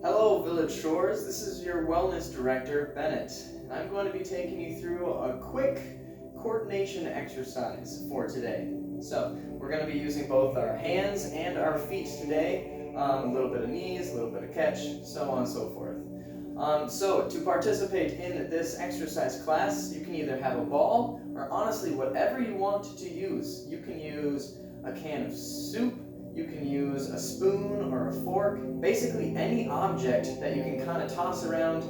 Hello Village Shores, this is your Wellness Director, Bennett. And I'm going to be taking you through a quick coordination exercise for today. So we're going to be using both our hands and our feet today, a little bit of knees, a little bit of catch, so on and so forth. So to participate in this exercise class, you can either have a ball or honestly whatever you want to use. You can use a can of soup, you can use a spoon or a fork, basically any object that you can kind of toss around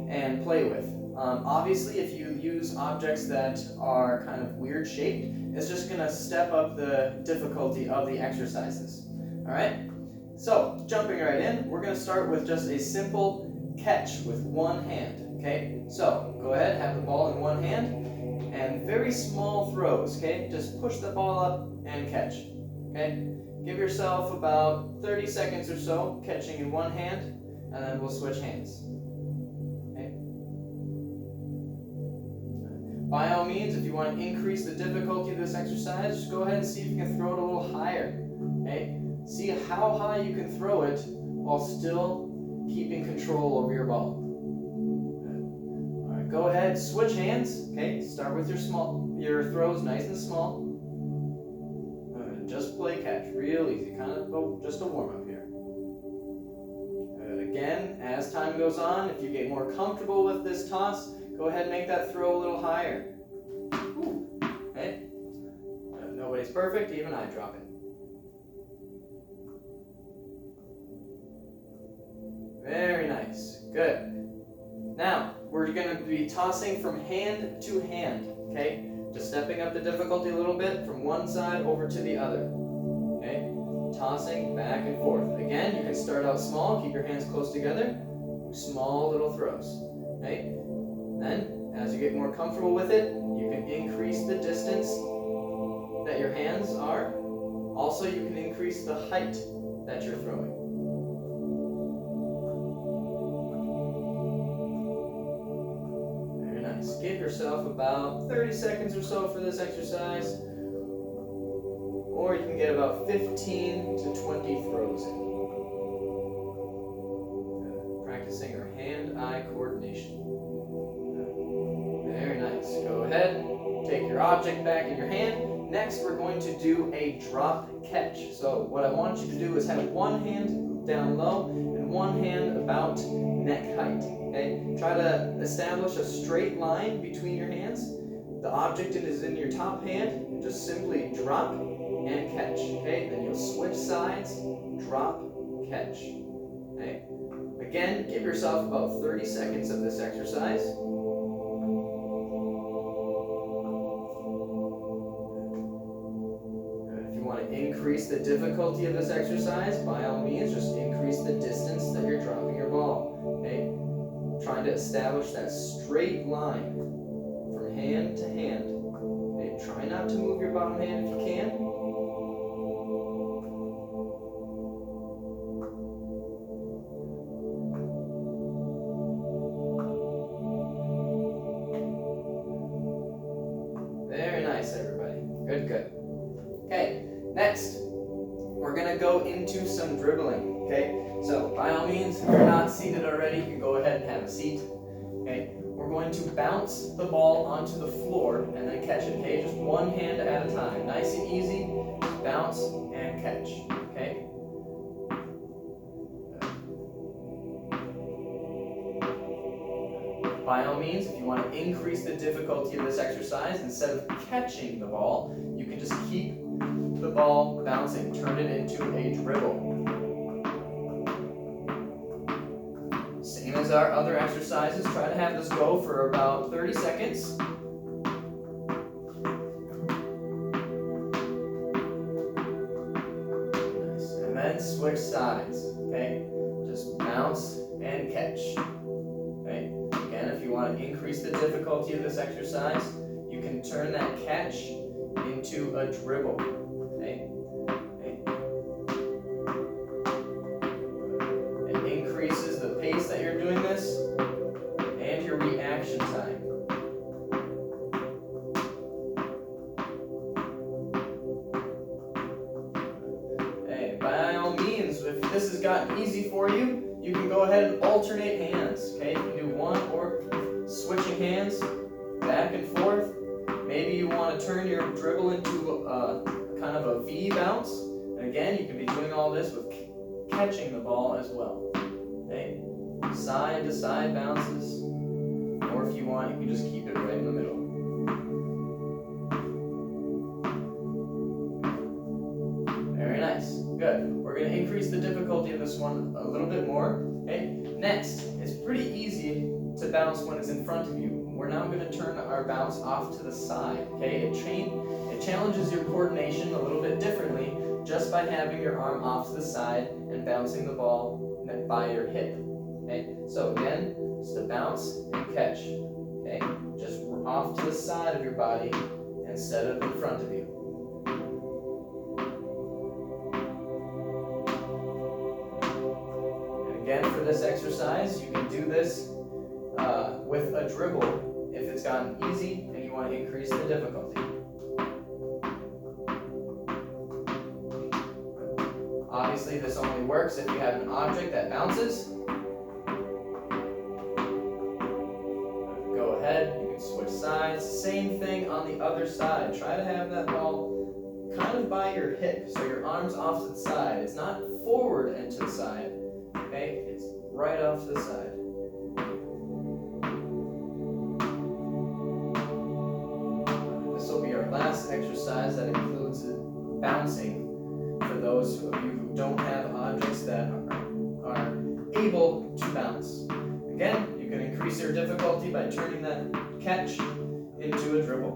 and play with. Obviously, if you use objects that are kind of weird shaped, it's just going to step up the difficulty of the exercises. Alright, so jumping right in, we're going to start with just a simple catch with one hand. Okay, so go ahead, have the ball in one hand, and very small throws. Okay, just push the ball up and catch. Okay. Give yourself about 30 seconds or so catching in one hand, and then we'll switch hands. Okay. By all means, if you want to increase the difficulty of this exercise, just go ahead and see if you can throw it a little higher. Okay. See how high you can throw it while still keeping control over your ball. All right, go ahead, switch hands. Okay. Start with your throws nice and small. Just play catch, real easy, kind of just a warm-up here. Again, as time goes on, if you get more comfortable with this toss, go ahead and make that throw a little higher. Ooh. Okay. Nobody's perfect, even I drop it. Very nice, good. Now, we're going to be tossing from hand to hand, okay? Just stepping up the difficulty a little bit from one side over to the other. Okay? Tossing back and forth. Again, you can start out small, keep your hands close together, small little throws. Okay? Then, as you get more comfortable with it, you can increase the distance that your hands are. Also, you can increase the height that you're throwing. Give yourself about 30 seconds or so for this exercise, or you can get about 15 to 20 throws in. Practicing our hand-eye coordination. Very nice. Go ahead, take your object back in your hand. Next, we're going to do a drop catch. So what I want you to do is have one hand down low and one hand about neck height. Okay? Try to establish a straight line between your hands. The object is in your top hand. Just simply drop and catch. Okay? Then you'll switch sides, drop, catch. Okay? Again, give yourself about 30 seconds of this exercise. If you want to increase the difficulty of this exercise, by all means, just increase the distance that you're dropping your ball. Okay? Trying to establish that straight line from hand to hand. Okay? Try not to move your bottom hand if you can. Very nice, everybody. Good, good. Okay, next, we're going to go into some dribbling. Okay, so by all means, if you're not seated already, you can go ahead and have a seat. Okay, we're going to bounce the ball onto the floor and then catch it. Okay, just one hand at a time. Nice and easy. Bounce and catch. Okay. By all means, if you want to increase the difficulty of this exercise, instead of catching the ball, you can just keep the ball bouncing. Turn it into a dribble. Same as our other exercises, try to have this go for about 30 seconds. Nice. And then switch sides. Okay? Just bounce and catch. Okay? Again, if you want to increase the difficulty of this exercise, you can turn that catch into a dribble. Okay? It increases the pace that you're doing this and your reaction time. Okay, by all means, if this has gotten easy for you, you can go ahead and alternate hands. Okay, you can do one or switching hands back and forth. Maybe you want to turn your dribble into kind of a V bounce. And again, you can be doing all this with catching the ball as well. Okay, side to side bounces. Or if you want, you can just keep it right in the middle. Very nice. Good. We're going to increase the difficulty of this one a little bit more. Okay. Next, it's pretty easy to bounce when it's in front of you. We're now going to turn our bounce off to the side. Okay. It challenges your coordination a little bit differently just by having your arm off to the side and bouncing the ball by your hip. Okay. So again, just a bounce and catch. Okay. Just off to the side of your body instead of in front of you. Again, for this exercise, you can do this with a dribble if it's gotten easy and you want to increase the difficulty. Obviously, this only works if you have an object that bounces. Go ahead, you can switch sides. Same thing on the other side. Try to have that ball kind of by your hip, so your arm's off to the side. It's not forward and to the side. Okay, it's right off to the side. This will be our last exercise that includes bouncing for those of you who don't have objects that are able to bounce. Again, you can increase your difficulty by turning that catch into a dribble.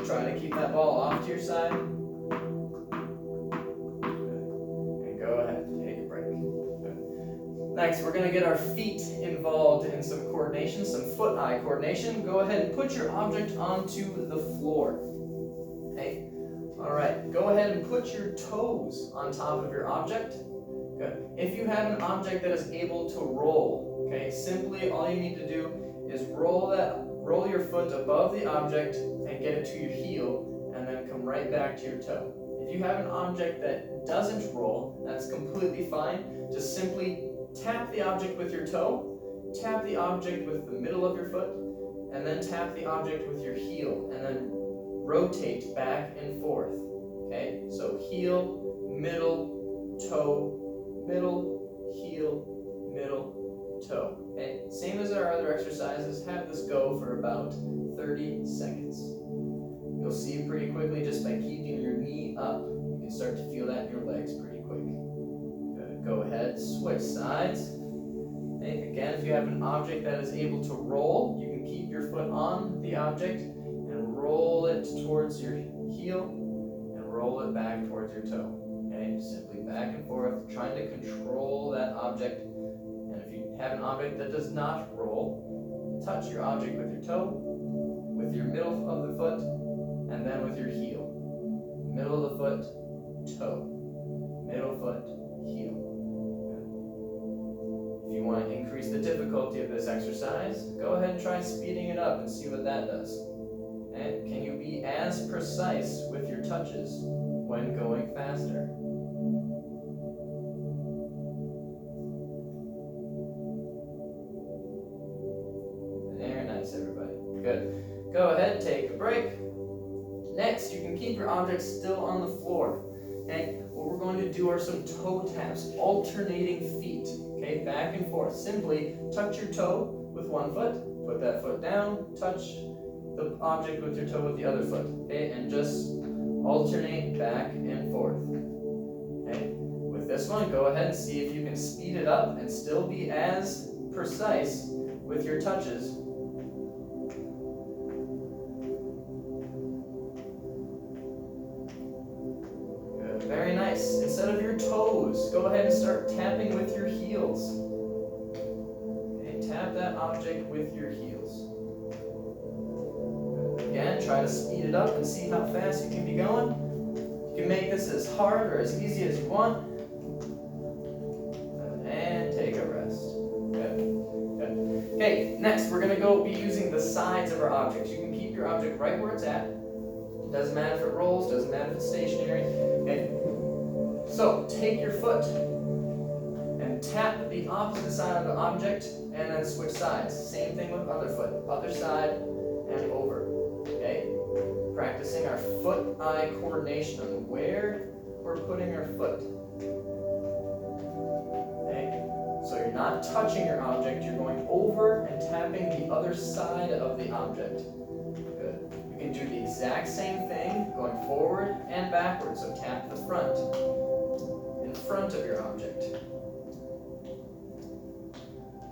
Try to keep that ball off to your side. And go ahead, take a break. Next, we're going to get our feet involved in some coordination, some foot-eye coordination. Go ahead and put your object onto the floor. Okay? All right, go ahead and put your toes on top of your object. Good. If you have an object that is able to roll, okay, simply all you need to do is roll your foot above the object and get it to your heel, and then come right back to your toe. If you have an object that doesn't roll, that's completely fine. Just simply tap the object with your toe, tap the object with the middle of your foot, and then tap the object with your heel, and then rotate back and forth. Okay, so heel, middle, toe, middle, heel, middle, toe. Okay, same as our other exercises, have this go for about 30 seconds. You'll see pretty quickly just by keeping your knee up, you can start to feel that in your legs pretty quick. Good. Go ahead, switch sides. Okay, again, if you have an object that is able to roll, you can keep your foot on the object and roll it towards your heel and roll it back towards your toe. Okay, simply back and forth, trying to control that object. And if you have an object that does not roll, touch your object with your toe, with your middle of the foot, and then with your heel. Middle of the foot, toe. Middle foot, heel. If you want to increase the difficulty of this exercise, go ahead and try speeding it up and see what that does. And can you be as precise with your touches when going faster? Very nice, everybody. Good. Go ahead, take a break. Next, you can keep your object still on the floor. Okay? What we're going to do are some toe taps, alternating feet. Okay, back and forth. Simply touch your toe with one foot, put that foot down, touch the object with your toe with the other foot. Okay, and just alternate back and forth. Okay, with this one, go ahead and see if you can speed it up and still be as precise with your touches. Good, very nice. Instead of your toes, go ahead and start tapping with your heels. Okay, tap that object with your heels. Again, try to speed it up and see how fast you can be going. You can make this as hard or as easy as you want. And take a rest. Good. Good. Okay, next we're going to be using the sides of our objects. You can keep your object right where it's at. It doesn't matter if it rolls, doesn't matter if it's stationary. Okay. So, take your foot the opposite side of the object and then switch sides. Same thing with other foot. Other side and over. Okay? Practicing our foot-eye coordination on where we're putting our foot. Okay? So you're not touching your object, you're going over and tapping the other side of the object. Good. You can do the exact same thing going forward and backwards. So tap the front, in front of your object.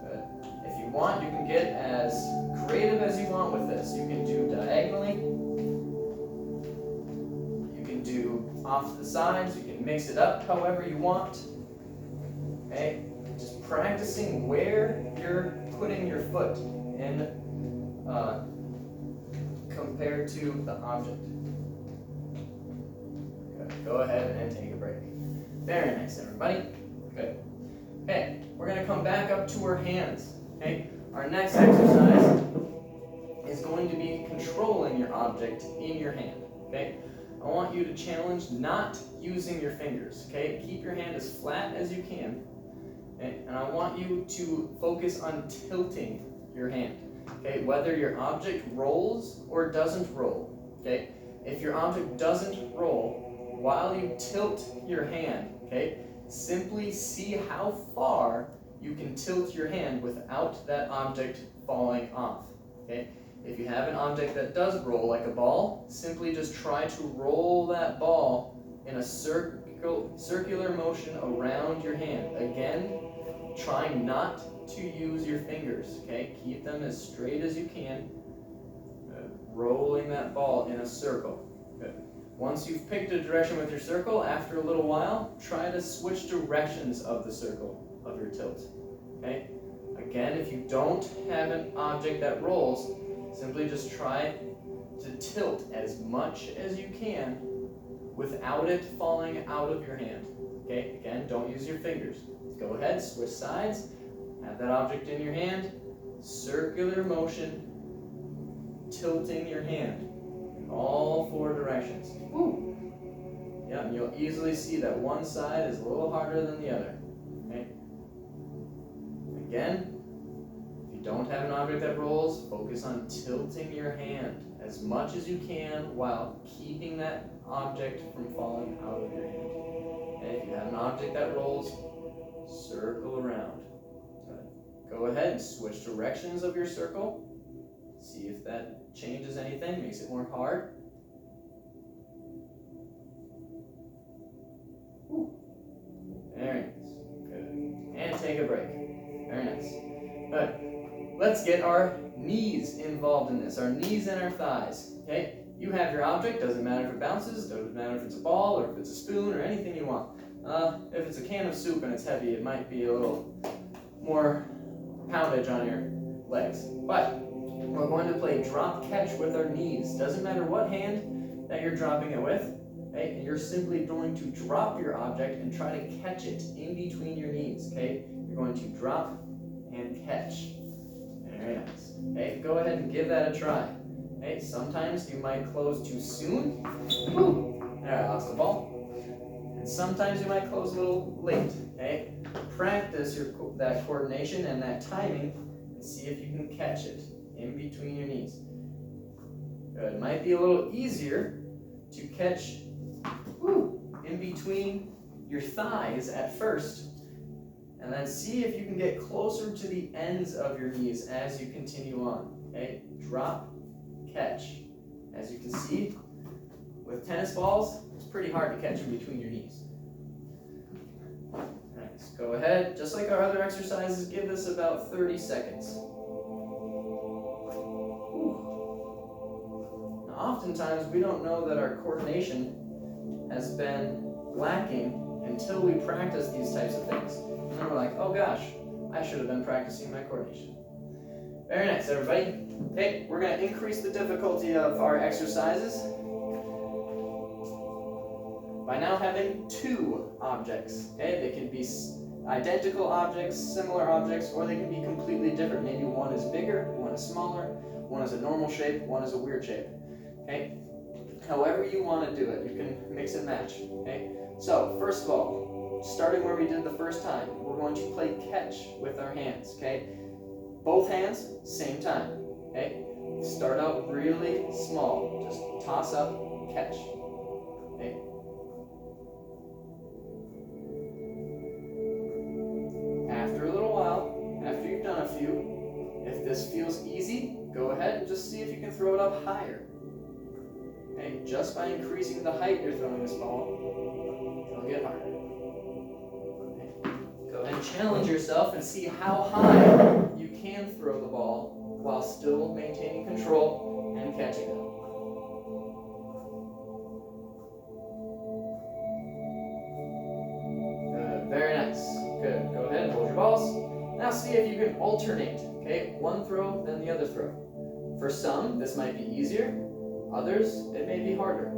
Good. If you want, you can get as creative as you want with this. You can do diagonally. You can do off to the sides. You can mix it up however you want. Okay? Just practicing where you're putting your foot in compared to the object. Good. Go ahead and take a break. Very nice, everybody. Good. Okay, we're going to come back up to our hands. Okay, our next exercise is going to be controlling your object in your hand. Okay, I want you to challenge not using your fingers. Okay, keep your hand as flat as you can. Okay? And I want you to focus on tilting your hand. Okay, whether your object rolls or doesn't roll. Okay, if your object doesn't roll, while you tilt your hand, okay, simply see how far you can tilt your hand without that object falling off. Okay, if you have an object that does roll, like a ball, simply just try to roll that ball in a circular motion around your hand. Again, trying not to use your fingers, okay? Keep them as straight as you can, rolling that ball in a circle. Good. Once you've picked a direction with your circle, after a little while, try to switch directions of the circle of your tilt, okay? Again, if you don't have an object that rolls, simply just try to tilt as much as you can without it falling out of your hand, okay? Again, don't use your fingers. Go ahead, switch sides, have that object in your hand, circular motion, tilting your hand in all four directions. Woo! Yeah, and you'll easily see that one side is a little harder than the other. Okay? Again, if you don't have an object that rolls, focus on tilting your hand as much as you can while keeping that object from falling out of your hand. And if you have an object that rolls, circle around. Go ahead and switch directions of your circle. See if that changes anything, makes it more hard. Ooh. Very nice. Good. And take a break. Very nice. Good. Let's get our knees involved in this. Our knees and our thighs. Okay? You have your object, doesn't matter if it bounces, doesn't matter if it's a ball or if it's a spoon or anything you want. If it's a can of soup and it's heavy, it might be a little more poundage on your legs. But we're going to play drop catch with our knees. Doesn't matter what hand that you're dropping it with. Okay? You're simply going to drop your object and try to catch it in between your knees. Okay? You're going to drop and catch. Very nice. Okay? Go ahead and give that a try. Okay? Sometimes you might close too soon. Woo! There, I lost the ball. And sometimes you might close a little late. Okay? Practice that coordination and that timing and see if you can catch it in between your knees. Good. It might be a little easier to catch in between your thighs at first, and then see if you can get closer to the ends of your knees as you continue on. Okay? Drop, catch. As you can see, with tennis balls, it's pretty hard to catch in between your knees. Nice. Go ahead, just like our other exercises, give this about 30 seconds. Now, oftentimes, we don't know that our coordination has been lacking until we practice these types of things. And then we're like, oh gosh, I should have been practicing my coordination. Very nice, everybody. Okay, we're going to increase the difficulty of our exercises by now having two objects. Okay, they can be identical objects, similar objects, or they can be completely different. Maybe one is bigger, one is smaller, one is a normal shape, one is a weird shape. Okay, however you want to do it, you can mix and match. Okay, so first of all, starting where we did the first time, we're going to play catch with our hands, okay? Both hands, same time, okay? Start out really small. Just toss up, catch, okay? After a little while, after you've done a few, if this feels easy, go ahead and just see if you can throw it up higher. Okay? Just by increasing the height you're throwing this ball, it'll get harder. Go ahead and challenge yourself and see how high you can throw the ball while still maintaining control and catching it. Good, very nice. Good, go ahead and hold your balls. Now see if you can alternate, okay? One throw, then the other throw. For some, this might be easier. Others, it may be harder.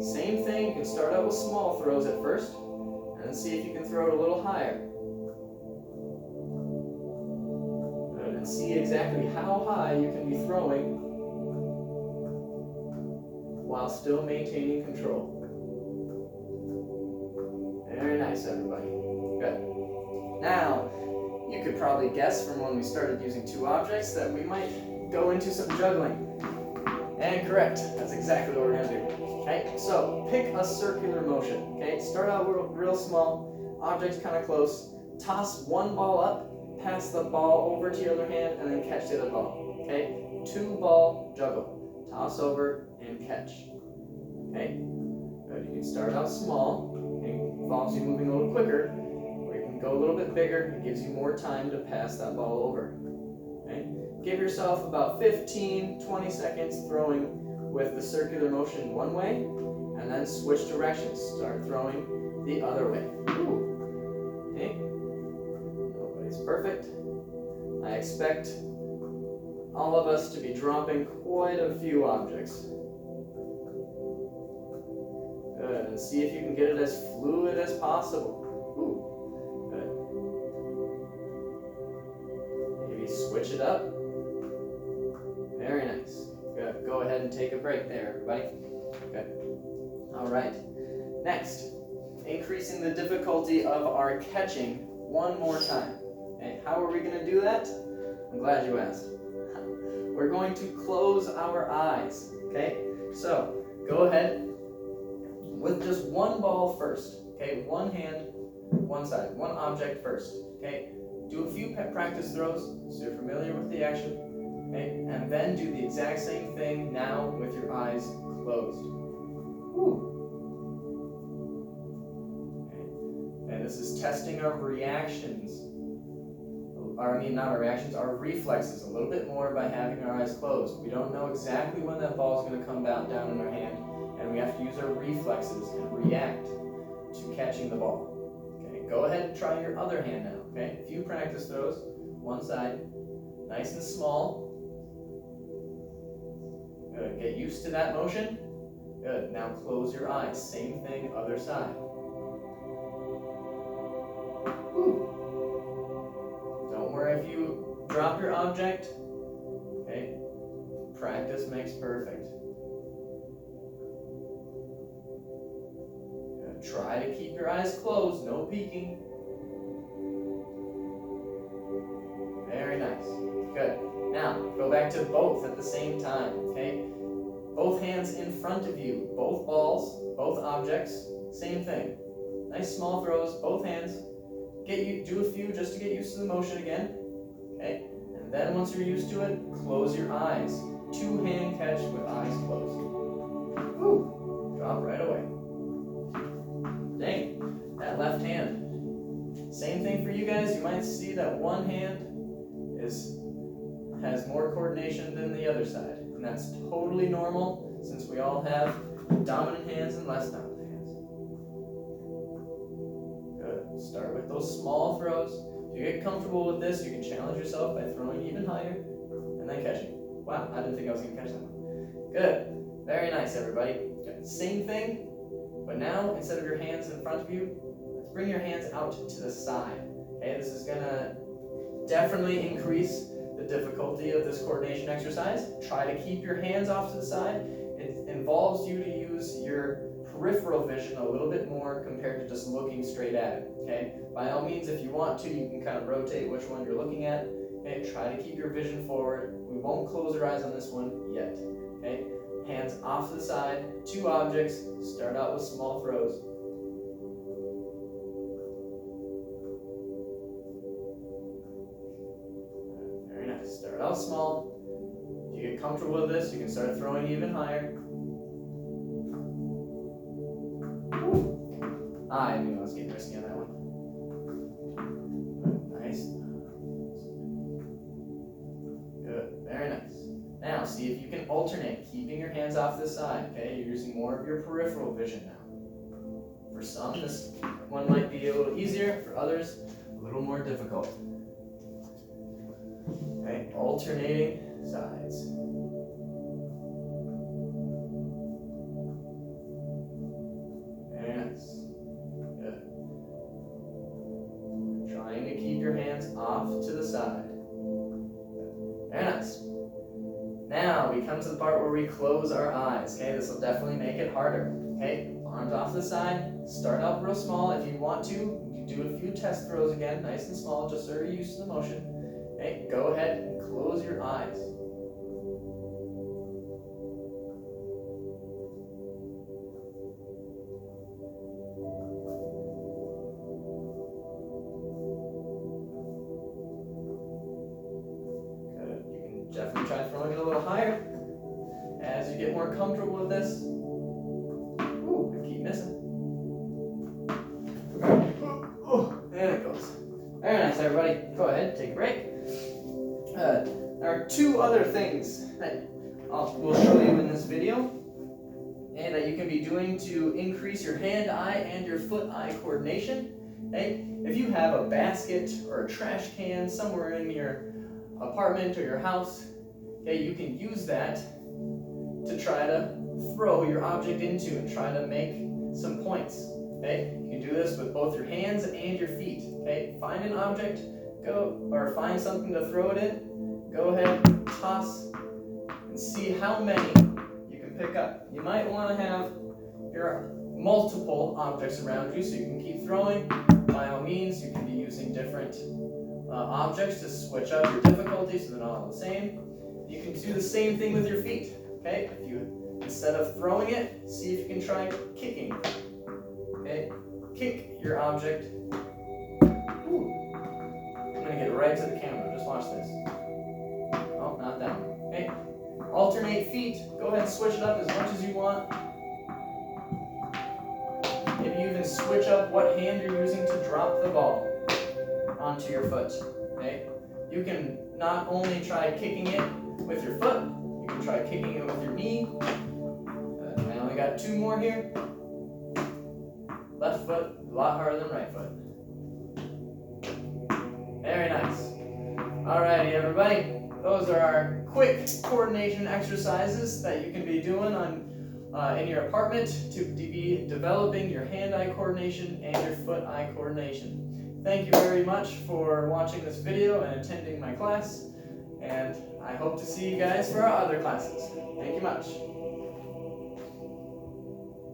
Same thing, you can start out with small throws at first, and then see if you can throw it a little higher. Good, and see exactly how high you can be throwing while still maintaining control. Very nice, everybody. Good. Now, you could probably guess from when we started using two objects that we might go into some juggling. And correct, that's exactly what we're going to do. Okay, so pick a circular motion. Okay, start out real small, objects kind of close. Toss one ball up, pass the ball over to your other hand, and then catch the other ball. Okay, 2-ball juggle. Toss over and catch. Okay, good. You can start out small. It involves you moving a little quicker, or you can go a little bit bigger. It gives you more time to pass that ball over. Okay. Give yourself about 15-20 seconds throwing with the circular motion one way, and then switch directions. Start throwing the other way. Ooh. Okay. Nobody's perfect. I expect all of us to be dropping quite a few objects. Good. And see if you can get it as fluid as possible. Ooh. Good. Maybe switch it up. Very nice. Good. Go ahead and take a break there, everybody. Good. All right. Next, increasing the difficulty of our catching one more time. Okay. How are we going to do that? I'm glad you asked. We're going to close our eyes. Okay. So go ahead with just one ball first. Okay. One hand, one side, one object first. Okay. Do a few practice throws so you're familiar with the action. Okay, and then do the exact same thing now with your eyes closed. Woo. Okay. And this is testing our reactions. Not our reactions, our reflexes a little bit more by having our eyes closed. We don't know exactly when that ball is going to come down in our hand, and we have to use our reflexes and react to catching the ball. Okay, go ahead and try your other hand now. Okay, a few practice throws, one side, nice and small. Good. Get used to that motion. Good. Now close your eyes. Same thing, other side. Woo. Don't worry if you drop your object. Okay. Practice makes perfect. Good. Try to keep your eyes closed. No peeking. Very nice. Good. Now, go back to both at the same time, okay? Both hands in front of you, both balls, both objects, same thing. Nice small throws, both hands. Do a few just to get used to the motion again, okay? And then once you're used to it, close your eyes. 2-hand catch with eyes closed. Woo! Drop right away. Dang, that left hand. Same thing for you guys. You might see that one hand has more coordination than the other side. And that's totally normal since we all have dominant hands and less dominant hands. Good. Start with those small throws. If you get comfortable with this, you can challenge yourself by throwing even higher and then catching. Wow, I didn't think I was going to catch that one. Good. Very nice, everybody. Good. Same thing, but now instead of your hands in front of you, let's bring your hands out to the side. Okay, this is going to definitely increase the difficulty of this coordination exercise. Try to keep your hands off to the side. It involves you to use your peripheral vision a little bit more compared to just looking straight at it, okay? By all means, if you want to, you can kind of rotate which one you're looking at, okay? Try to keep your vision forward. We won't close our eyes on this one yet, okay? Hands off to the side, 2 objects, start out with small throws. Very nice, start out small. If you get comfortable with this, you can start throwing even higher. I knew I was getting risky on that one. Nice. Good, very nice. Now, see if you can alternate, keeping your hands off to the side, okay? You're using more of your peripheral vision now. For some, this one might be a little easier. For others, a little more difficult. Okay, alternating sides. Very nice. Good. Trying to keep your hands off to the side. Very nice. Now we come to the part where we close our eyes. Okay, this will definitely make it harder. Okay, arms off to the side. Start out real small. If you want to, you can do a few test throws again, nice and small, just so you're used to the motion. Okay, go ahead and close your eyes. Good. You can definitely try throwing it a little higher as you get more comfortable with this. Ooh, I keep missing. Oh, there it goes. Very nice, everybody. Go ahead, take a break. There are 2 other things that we'll show you in this video and that you can be doing to increase your hand-eye and your foot-eye coordination. Okay? If you have a basket or a trash can somewhere in your apartment or your house, okay, you can use that to try to throw your object into and try to make some points. Okay? You can do this with both your hands and your feet. Okay? Find an object, or find something to throw it in. Go ahead, toss, and see how many you can pick up. You might want to have your multiple objects around you so you can keep throwing. By all means, you can be using different objects to switch up your difficulty so they're not all the same. You can do the same thing with your feet. Okay, if you, instead of throwing it, see if you can try kicking. Okay, kick your object. Ooh. I'm gonna get right to the camera, just watch this. Oh, not that one. Okay, alternate feet, go ahead and switch it up as much as you want. Maybe even switch up what hand you're using to drop the ball onto your foot. Okay, you can not only try kicking it with your foot, you can try kicking it with your knee. I only got 2 more here. Left foot, a lot harder than right foot. Very nice. Alrighty, everybody. Those are our quick coordination exercises that you can be doing in your apartment to be developing your hand-eye coordination and your foot-eye coordination. Thank you very much for watching this video and attending my class, and I hope to see you guys for our other classes. Thank you much.